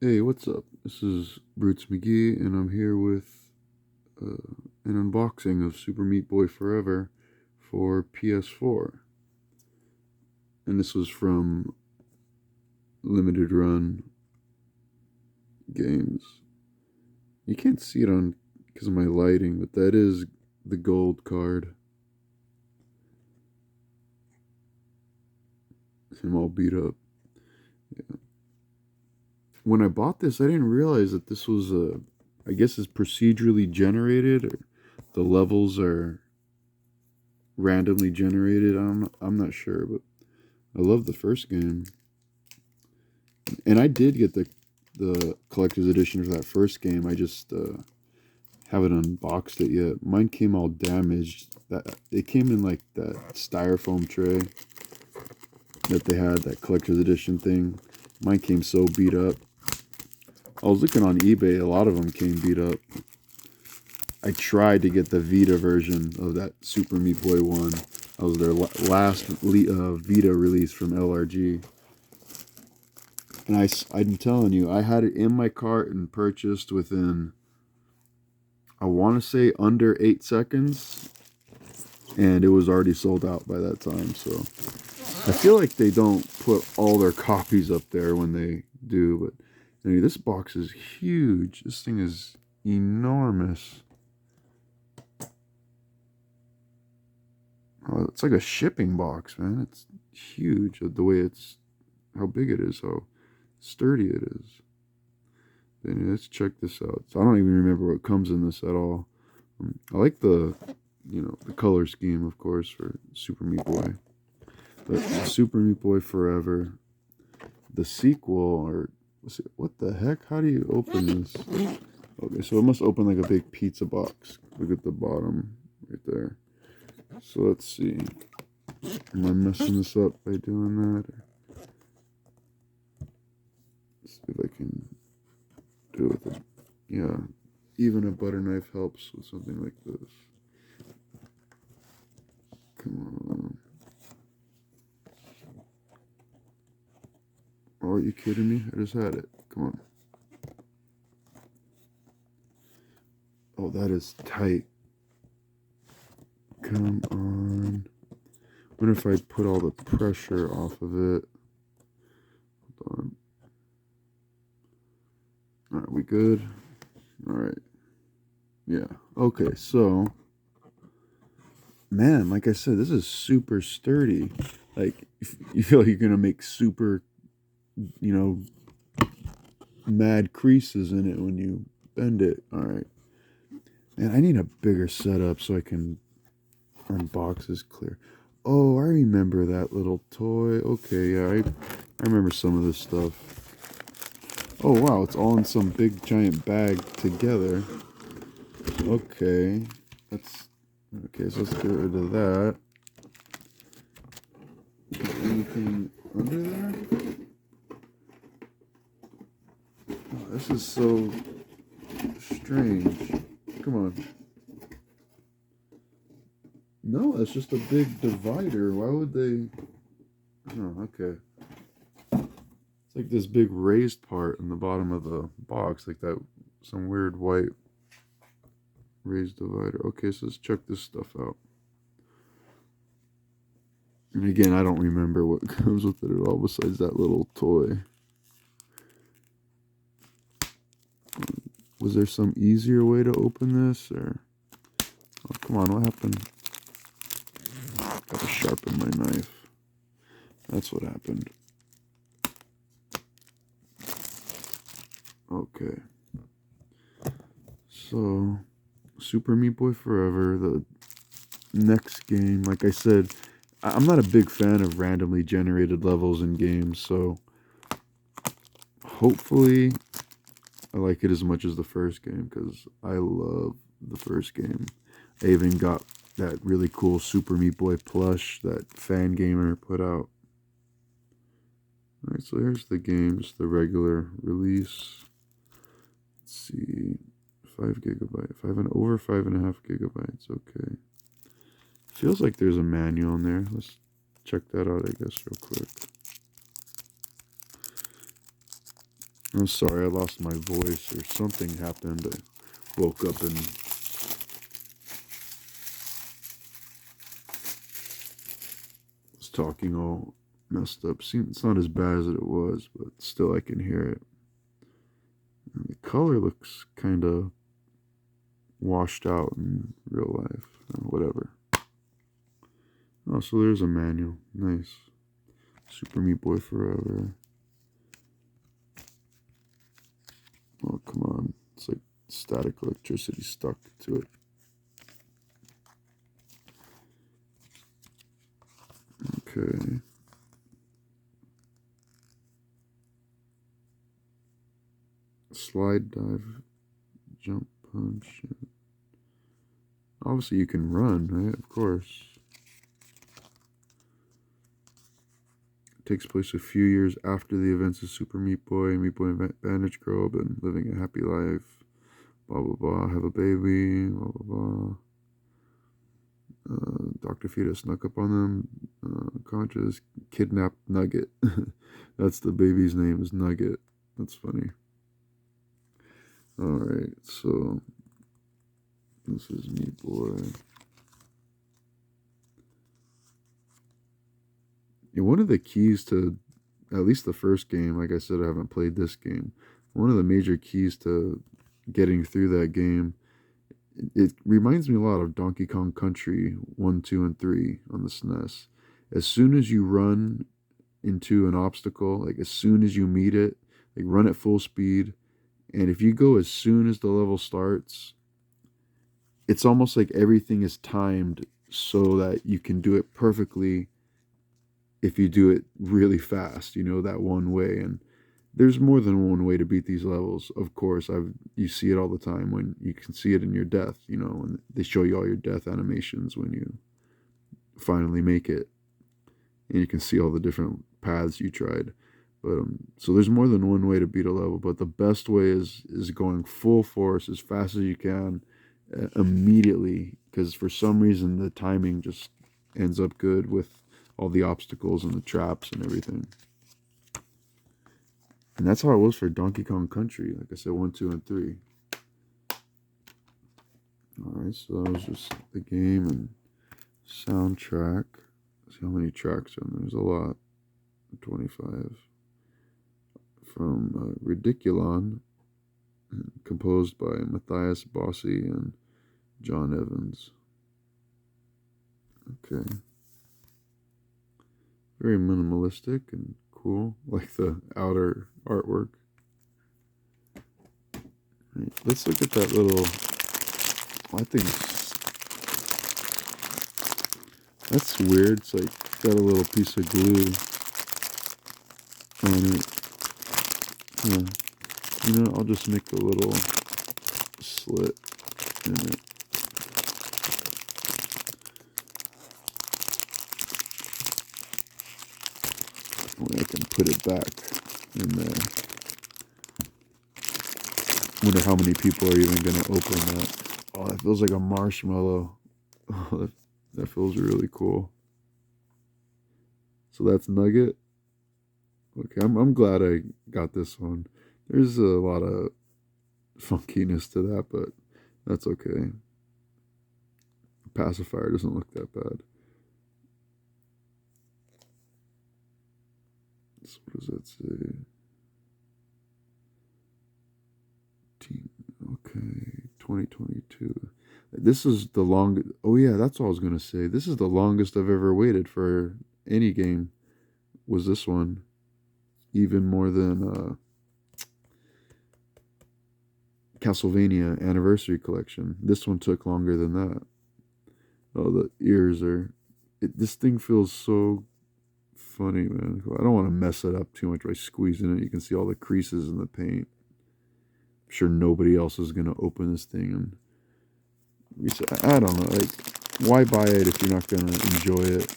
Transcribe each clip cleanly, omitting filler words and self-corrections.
Hey, what's up? This is Brutes McGee, and I'm here with uh, an unboxing of Super Meat Boy Forever for PS4. And this was from Limited Run Games. You can't see it on because of my lighting, but that is the gold card. Him all beat up. Yeah. When I bought this, I didn't realize that this was I guess it's procedurally generated, or the levels are randomly generated. I'm not sure, but I love the first game, and I did get the collector's edition for that first game. I just haven't unboxed it yet. Mine came all damaged. That it came in like that styrofoam tray that they had, that collector's edition thing. Mine came so beat up. I was looking on eBay. A lot of them came beat up. I tried to get the Vita version of that Super Meat Boy one. That was their last Vita release from LRG. And I'm telling you, I had it in my cart and purchased within, I want to say, under 8 seconds. And it was already sold out by that time. So I feel like they don't put all their copies up there when they do. But anyway, this box is huge. This thing is enormous. Oh, it's like a shipping box, man. It's huge. The way how big it is, how sturdy it is. Anyway, let's check this out. So I don't even remember what comes in this at all. I like the color scheme, of course, for Super Meat Boy. But Super Meat Boy Forever, the sequel, or what the heck? How do you open this? Okay, so it must open like a big pizza box. Look at the bottom right there. So let's see. Am I messing this up by doing that? Let's see if I can do it with it. Yeah, even a butter knife helps with something like this. Come on. Oh, are you kidding me? I just had it. Come on. Oh, that is tight. Come on. What if I put all the pressure off of it? Hold on. Alright, we good? Alright. Yeah. Okay, so man, like I said, this is super sturdy. Like you feel like you're gonna make super, you know, mad creases in it when you bend it. Alright. Man, I need a bigger setup so I can unbox this clear. Oh, I remember that little toy. Okay, yeah, I remember some of this stuff. Oh wow, it's all in some big giant bag together. Okay, that's okay. So let's get rid of that. Anything under there? Oh, this is so strange. Come on. No, it's just a big divider. Why would they? Oh, okay. It's like this big raised part in the bottom of the box, like that. Some weird white raised divider. Okay, so let's check this stuff out. And again, I don't remember what comes with it at all besides that little toy. Was there some easier way to open this, or? Oh, come on, what happened? Gotta sharpen my knife. That's what happened. Okay. So, Super Meat Boy Forever, the next game, like I said, I'm not a big fan of randomly generated levels in games, so hopefully I like it as much as the first game, because I love the first game. I even got that really cool Super Meat Boy plush that Fan Gamer put out. Alright, so here's the games, the regular release. Let's see, 5 GB, over 5.5 GB. Okay, feels like there's a manual in there. Let's check that out, I guess, real quick. I'm sorry, I lost my voice or something happened. I woke up and was talking all messed up. See, it's not as bad as it was, but still I can hear it. And the color looks kind of washed out in real life. Whatever. Oh, so there's a manual. Nice. Super Meat Boy Forever. Oh, come on. It's like static electricity stuck to it. Okay. Slide, dive, jump, punch. Obviously, you can run, right? Of course. It takes place a few years after the events of Super Meat Boy and Meat Boy and Bandage Girl, been living a happy life. Blah, blah, blah. Have a baby. Blah, blah, blah. Dr. Fita snuck up on them. Conscious. Kidnapped Nugget. That's the baby's name, is Nugget. That's funny. Alright, so this is Meat Boy. And one of the keys to, at least the first game, like I said, I haven't played this game. One of the major keys to getting through that game, it reminds me a lot of Donkey Kong Country 1, 2, and 3 on the SNES. As soon as you run into an obstacle, like as soon as you meet it, like run at full speed, and if you go as soon as the level starts, it's almost like everything is timed so that you can do it perfectly if you do it really fast, that one way. And there's more than one way to beat these levels. Of course, you see it all the time when you can see it in your death, when they show you all your death animations when you finally make it. And you can see all the different paths you tried. But so there's more than one way to beat a level, but the best way is going full force as fast as you can immediately, because for some reason the timing just ends up good with all the obstacles and the traps and everything. And that's how it was for Donkey Kong Country. Like I said, 1, 2, and 3. Alright, so that was just the game and soundtrack. See how many tracks are there. There's a lot. 25. From Ridiculon, composed by Matthias Bossi and John Evans. Okay. Very minimalistic and cool, like the outer artwork. Right, let's look at that little. I think that's weird. It's like got a little piece of glue on it. Yeah. I'll just make a little slit in it. I can put it back in there. Wonder how many people are even going to open that. Oh, that feels like a marshmallow. Oh, that feels really cool. So that's Nugget. Okay, I'm glad I got this one. There's a lot of funkiness to that, but that's okay. The pacifier doesn't look that bad. So what does that say? Team. Okay, 2022. This is the longest. Oh yeah, that's all I was gonna say. This is the longest I've ever waited for any game. Was this one? Even more than Castlevania Anniversary Collection. This one took longer than that. Oh, the ears are. This thing feels so funny, man. I don't want to mess it up too much by squeezing it. You can see all the creases in the paint. I'm sure nobody else is going to open this thing. And I don't know. Like, why buy it if you're not going to enjoy it?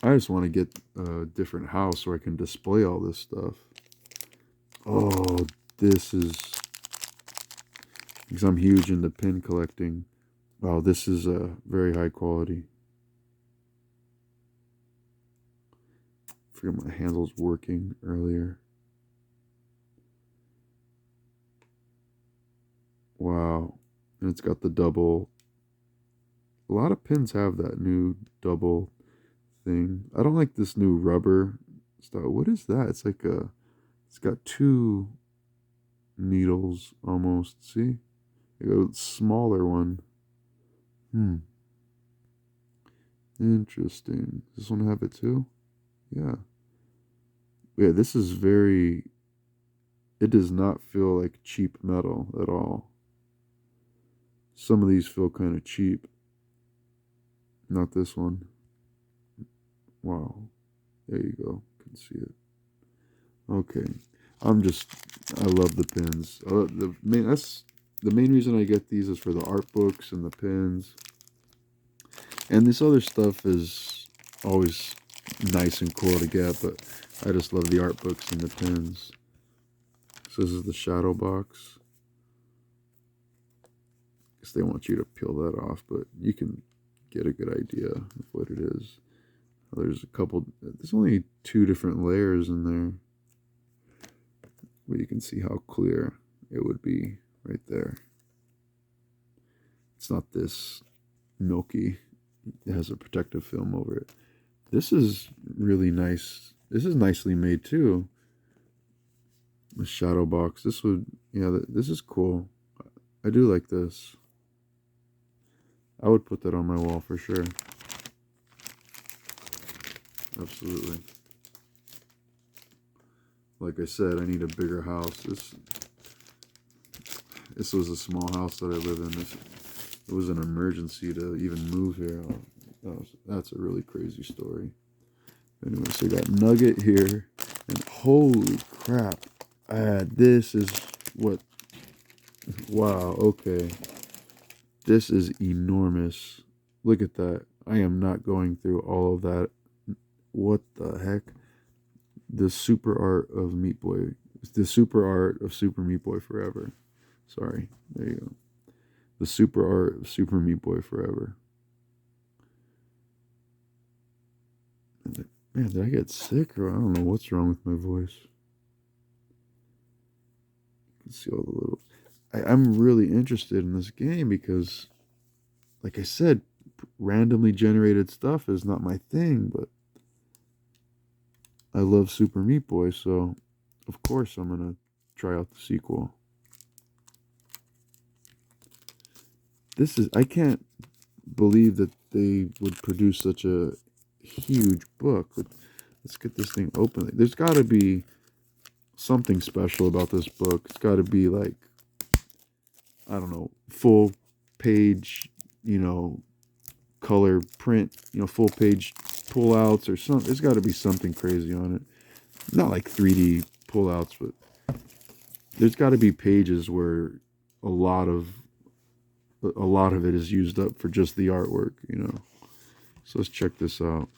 I just want to get a different house where I can display all this stuff. Oh, this is... Because I'm huge into pin collecting. Wow, this is very high quality. I forget my handle's working earlier. Wow. And it's got the double. A lot of pins have that new double thing. I don't like this new rubber stuff. What is that? It's like a. It's got two needles almost. See? Like a smaller one. Hmm. Interesting. Does this one have it too? Yeah. Yeah, this is very. It does not feel like cheap metal at all. Some of these feel kind of cheap. Not this one. Wow. There you go. Can see it. Okay. I'm just. I love the pins. That's the main reason I get these is for the art books and the pins. And this other stuff is always nice and cool to get, but I just love the art books and the pins. So this is the shadow box. Guess they want you to peel that off, but you can get a good idea of what it is. There's a couple. There's only two different layers in there, but you can see how clear it would be right there. It's not this milky. It has a protective film over it. This is really nice. This is nicely made too. The shadow box. This would, yeah, this is cool. I do like this. I would put that on my wall for sure. Absolutely. Like I said, I need a bigger house. This was a small house that I live in. It was an emergency to even move here. That's a really crazy story. Anyway, so we got Nugget here, and holy crap, this is what. Wow. Okay. This is enormous. Look at that. I am not going through all of that. What the heck? The super art of Meat Boy. The super art of Super Meat Boy Forever. Sorry. There you go. The super art of Super Meat Boy Forever. Man, did I get sick or I don't know what's wrong with my voice. You can see all the little. I'm really interested in this game because, like I said, randomly generated stuff is not my thing, but I love Super Meat Boy, so of course I'm gonna try out the sequel. I can't believe that they would produce such a huge book. Let's get this thing open. There's got to be something special about this book. It's got to be like, I don't know, full page, color print, full page pullouts or something. There's got to be something crazy on it. Not like 3D pullouts, but there's got to be pages where a lot of it is used up for just the artwork, So let's check this out.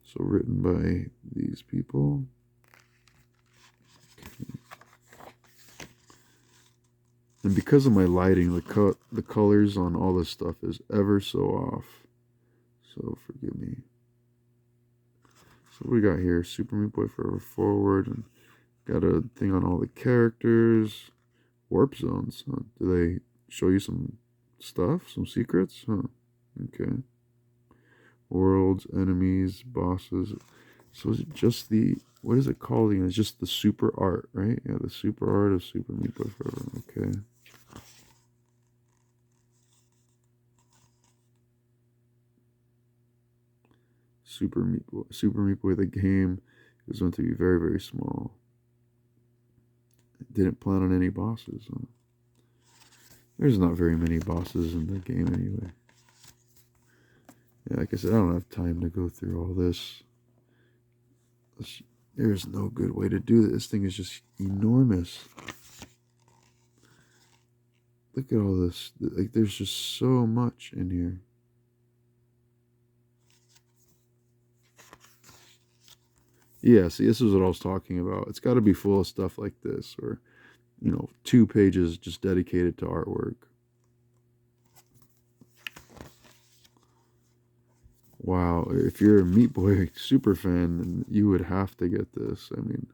So written by these people. Okay. And because of my lighting, the colors on all this stuff is ever so off. So forgive me. So what we got here? Super Meat Boy Forever Forward, and got a thing on all the characters. Warp zones. Huh? Do they show you some stuff? Some secrets? Huh. Okay. Worlds, enemies, bosses. So is it just what is it called again? It's just the super art, right? Yeah, the super art of Super Meat Boy Forever. Okay. Super Meat Boy the game is meant to be very, very small. It didn't plan on any bosses. Huh? There's not very many bosses in the game anyway. Yeah, like I said, I don't have time to go through all this. There's no good way to do this. This thing is just enormous. Look at all this. Like, there's just so much in here. Yeah, see, this is what I was talking about. It's got to be full of stuff like this, or 2 pages just dedicated to artwork. Wow, if you're a Meat Boy super fan, then you would have to get this. I mean,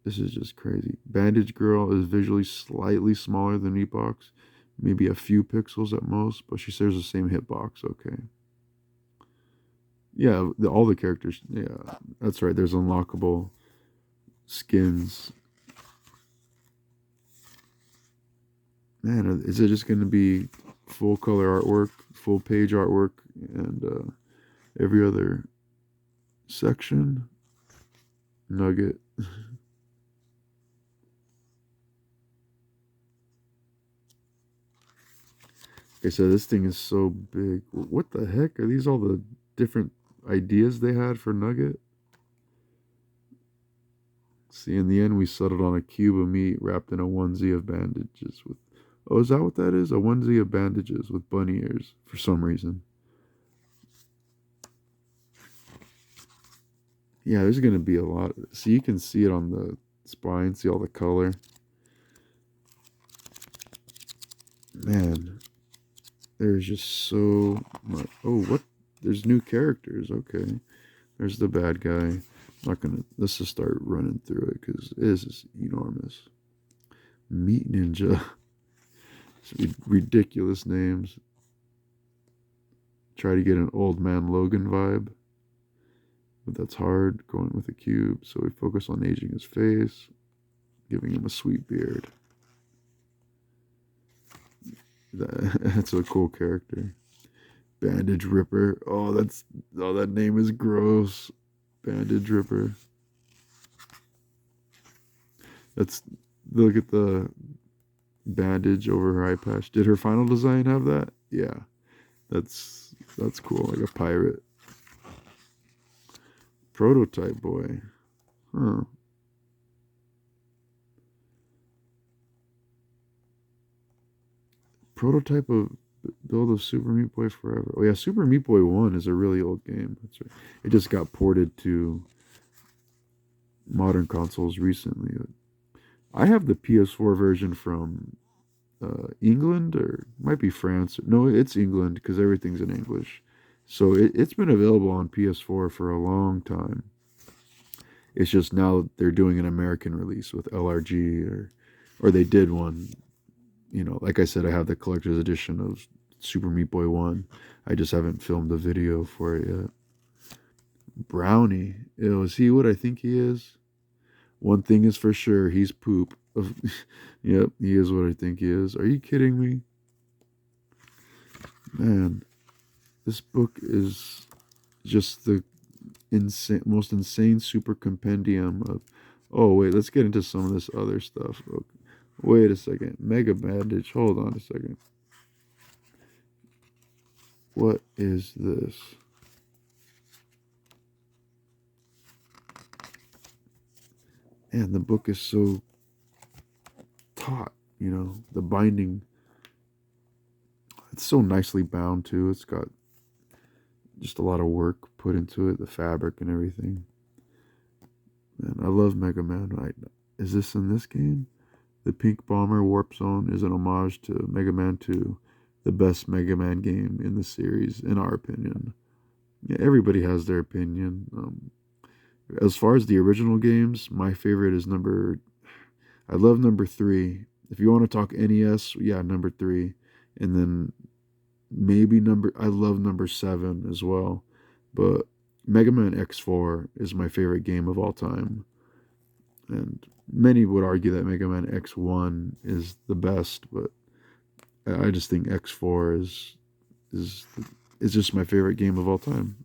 This is just crazy. Bandage Girl is visually slightly smaller than Meatbox, maybe a few pixels at most, but she shares the same hitbox. Okay. Yeah, all the characters. Yeah, that's right. There's unlockable skins. Man, is it just going to be full color artwork, full page artwork, and every other section? Nugget. Okay, so this thing is so big. What the heck? Are these all the different ideas they had for Nugget? See, in the end, we settled on a cube of meat wrapped in a onesie of bandages with. Oh, is that what that is? A onesie of bandages with bunny ears for some reason. Yeah, there's going to be a lot. So you can see it on the spine, see all the color. Man, there's just so much. Oh, what? There's new characters. Okay. There's the bad guy. I'm not gonna. Let's just start running through it because it is enormous. Meat Ninja. Ridiculous names. Try to get an old man Logan vibe, but that's hard. Going with a cube, so we focus on aging his face, giving him a sweet beard. That's a cool character. Bandage Ripper. That name is gross. Bandage Ripper. That's look at the bandage over her eye patch. Did her final design have that? Yeah. That's cool, like a pirate. Prototype boy. Huh. Prototype of build of Super Meat Boy Forever. Oh yeah, Super Meat Boy 1 is a really old game. That's right. It just got ported to modern consoles recently. I have the PS4 version from England, or might be France. No, it's England because everything's in English. So it's been available on PS4 for a long time. It's just now they're doing an American release with LRG, or they did one. You know, like I said, I have the collector's edition of Super Meat Boy 1. I just haven't filmed a video for it yet. Brownie. Ew, is he what I think he is? One thing is for sure, he's poop. Yep, he is what I think he is. Are you kidding me? Man, this book is just the most insane super compendium of. Oh wait, let's get into some of this other stuff. Okay. Wait a second, Mega Bandage. Hold on a second. What is this? And the book is so taut. You know, the binding. It's so nicely bound too. It's got just a lot of work put into it, the fabric and everything. Man, I love Mega Man. Is this in this game? The Pink Bomber Warp Zone is an homage to Mega Man 2, the best Mega Man game in the series, in our opinion. Yeah, everybody has their opinion. As far as the original games, my favorite is I love number 3. If you want to talk NES, yeah, number 3. And then I love number 7 as well. But Mega Man X4 is my favorite game of all time. And many would argue that Mega Man X1 is the best, but I just think X4 is is just my favorite game of all time.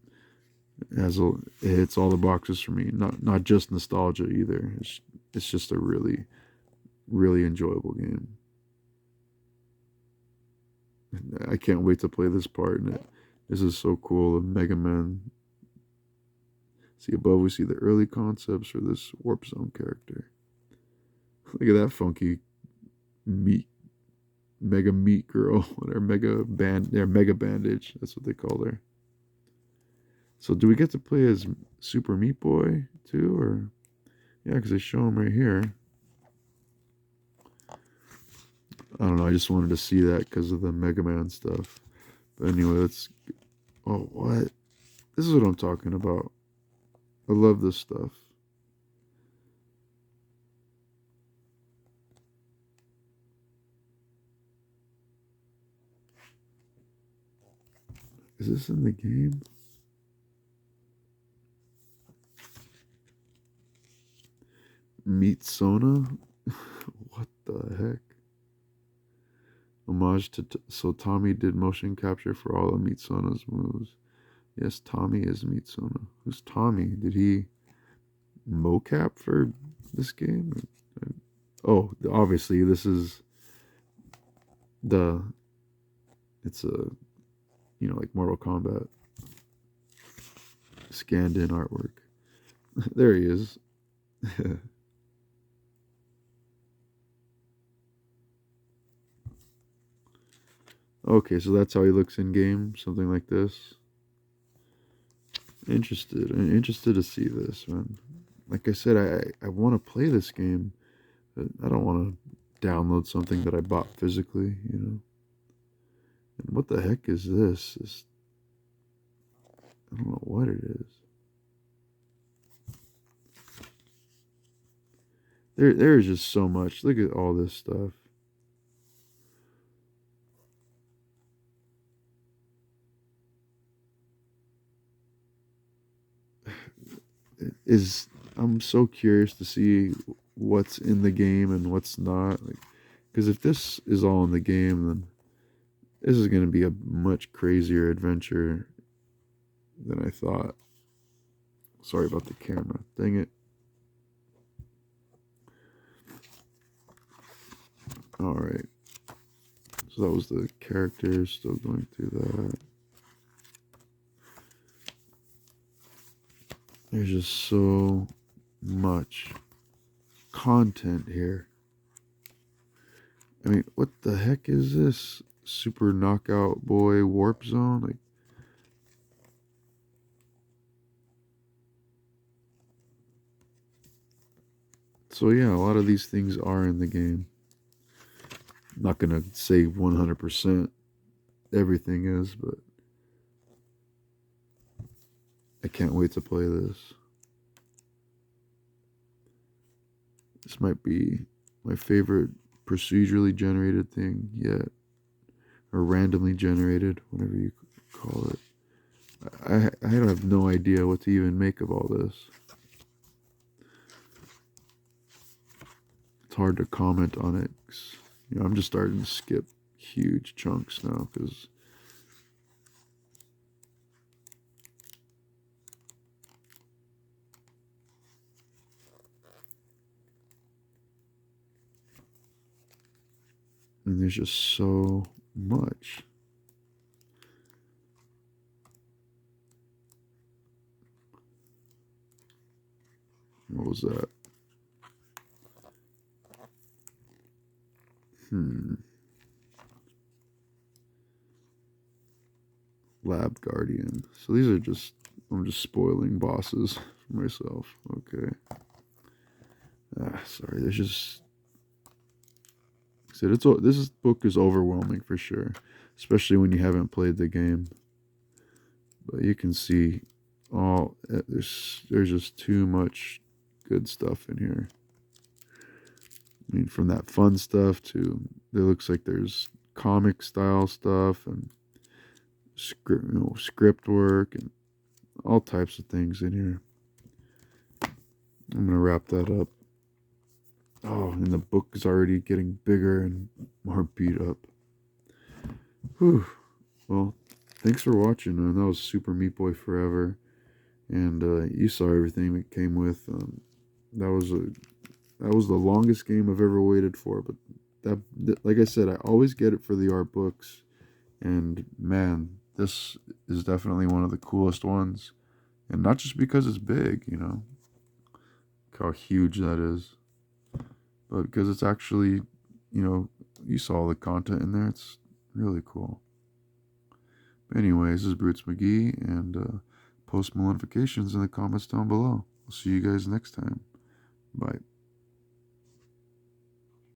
It hits all the boxes for me. Not just nostalgia either. It's just a really enjoyable game. I can't wait to play this part in it. This is so cool. Of Mega Man. See above, we see the early concepts for this Warp Zone character. Look at that funky meat, mega meat girl, or mega bandage. That's what they call her. So do we get to play as Super Meat Boy too, or yeah? Because they show him right here. I don't know. I just wanted to see that because of the Mega Man stuff. But anyway, let's. Oh, what? This is what I'm talking about. I love this stuff. Is this in the game? Meet Sona? What the heck? Homage to... So Tommy did motion capture for all of Meet Sona's moves. Yes, Tommy is Meet Sona. Who's Tommy? Did he mocap for this game? Oh, obviously this is the... It's a, you know, like Mortal Kombat scanned in artwork. There he is. Okay, so that's how he looks in game, something like this. Interested to see this, man. Like I said, I want to play this game, but I don't want to download something that I bought physically, you know. And what the heck is this? I don't know what it is. There's just so much. Look at all this stuff. I'm so curious to see what's in the game and what's not. Like, because if this is all in the game, then this is going to be a much crazier adventure than I thought. Sorry about the camera. Dang it. Alright. So that was the characters. Still going through that. There's just so much content here. I mean, what the heck is this? Super Knockout Boy Warp Zone? Like, so yeah, a lot of these things are in the game. I'm not gonna say 100% everything is, but I can't wait to play this. This might be my favorite procedurally generated thing yet, or randomly generated, whatever you call it. I have no idea what to even make of all this. It's hard to comment on it. You know, I'm just starting to skip huge chunks now because and there's just so much. What was that? Lab Guardian. So these are just, I'm just spoiling bosses for myself. Okay. Sorry, there's just, said this book is overwhelming for sure, especially when you haven't played the game. But you can see all there's just too much good stuff in here. I mean, from that fun stuff to there looks like there's comic style stuff and script work and all types of things in here. I'm gonna wrap that up. Oh, and the book is already getting bigger and more beat up. Whew. Well, thanks for watching, man. That was Super Meat Boy Forever, and you saw everything it came with. That was the longest game I've ever waited for. But that, like I said, I always get it for the art books, and man, this is definitely one of the coolest ones, and not just because it's big, you know, look how huge that is, but because it's actually, you know, you saw all the content in there. It's really cool. But anyways, this is Brutes McGee, and post more notifications in the comments down below. I'll see you guys next time. Bye.